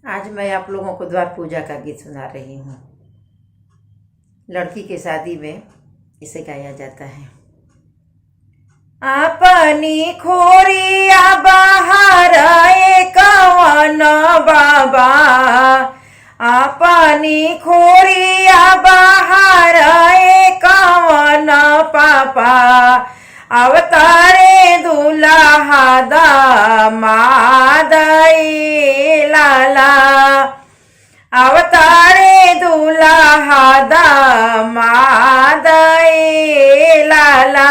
आज मैं आप लोगों को द्वार पूजा का गीत सुना रही हूँ। लड़की के शादी में इसे गाया जाता है। अपनी खोरिया बाहर कवन बाबा, अपनी खोरिया बाहर कवन पापा, अवतारे दुल्हा दामाद लाला, अवतारे दुल्हा दामाद लाला।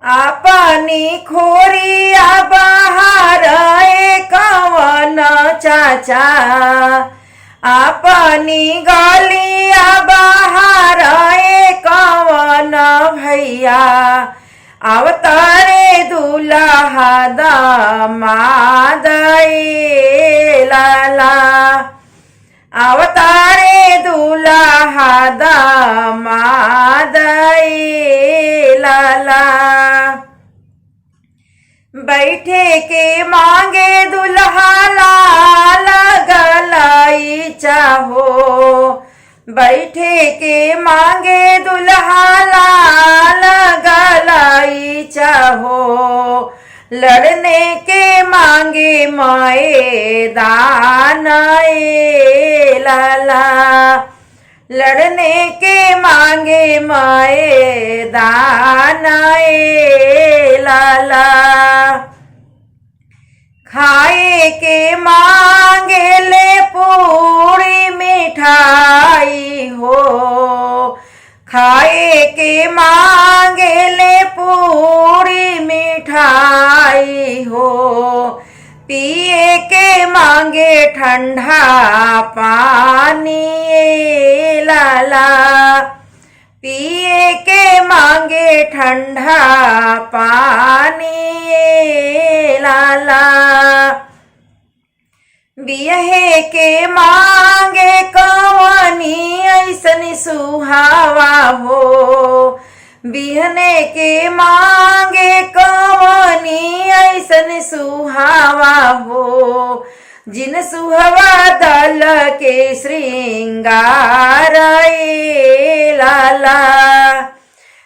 अपनी खोरिया बाहर कवन चाचा, अपनी गलिया बाहर कवन भैया, अवतारे दुल्हा दामाद लाला, अवतारे दुल्हा दामाद लाला। बैठे के मांगे दुल्हा लाल गलाई चाहो, बैठे के मांगे दुल्हा लाल गलाई चाहो, लड़ने के मांगे मैदान लाला, लड़ने के मांगे मैदान लाला। खाए के मांगे ले पूरी मिठाई हो, खाए के मांगे ले पूरी मिठाई हो, पिए के मांगे ठंडा पानी लाला, पिए के मांगे ठंडा पानी लाला। बिहे के मांगे कवनी ऐसनी सुहावा हो, बिहने के मांगे कवनी ऐसन सुहावा हो, जिन सुहवा दल के श्रृंगार लाला।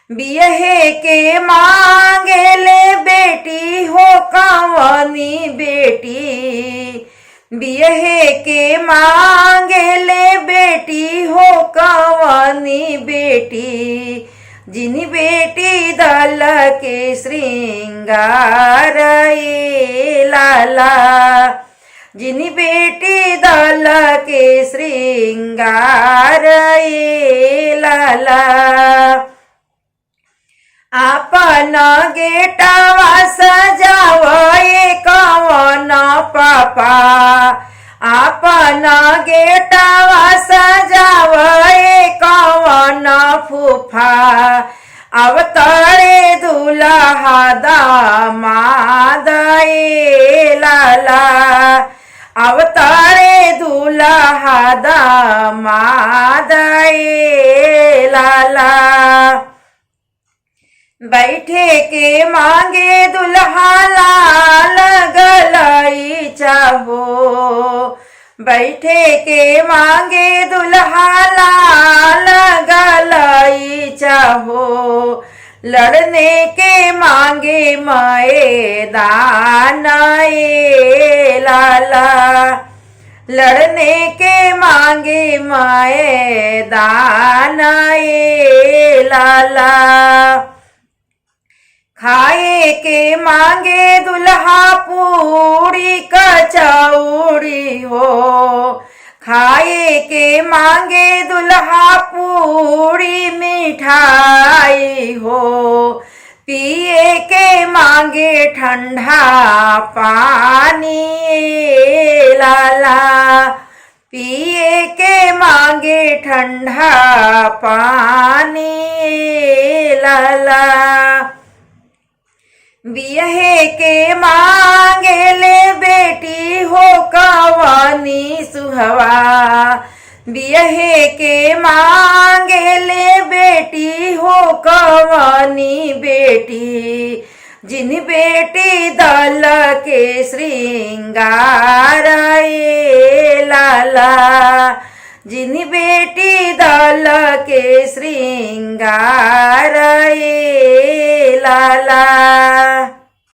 बिहे के मांगे ले बेटी हो कवनी बेटी, बिहे के मांगे ले बेटी हो कवनी बेटी, जिन बेटी दल के श्रृंगार लाला, जिन बेटी दल के श्रृंगार लाला। आपन गेटवा सजावे कवन पापा, आपन गेटवा सजावे कवन फूफा, अवतारे दुल्हा दामाद लाला, अवतारे दुल्हा दामाद लाला। बैठे के मांगे दुल्हा लाल गलाई चाहो, बैठे के मांगे दुल्हा लाल गलाई चाहो, लड़ने के मांगे मैदान लाला, लड़ने के मांगे मैदान लाला। खाए के मांगे दुल्हा पूरी कचौड़ी हो, खाए के मांगे दुल्हा पूरी मिठाई हो, पिए के मांगे ठंडा पानी लाला, पिए के मांगे ठंडा पानी लाला। बिहे के मांगे ले बेटी हो कवनी सुहवा, बिहे के मांगे ले बेटी हो कवनी बेटी, जिन बेटी दल के श्रृंगार श्रृंगार ए लाला जिन्ही बेटी दल के श्रृंगार ए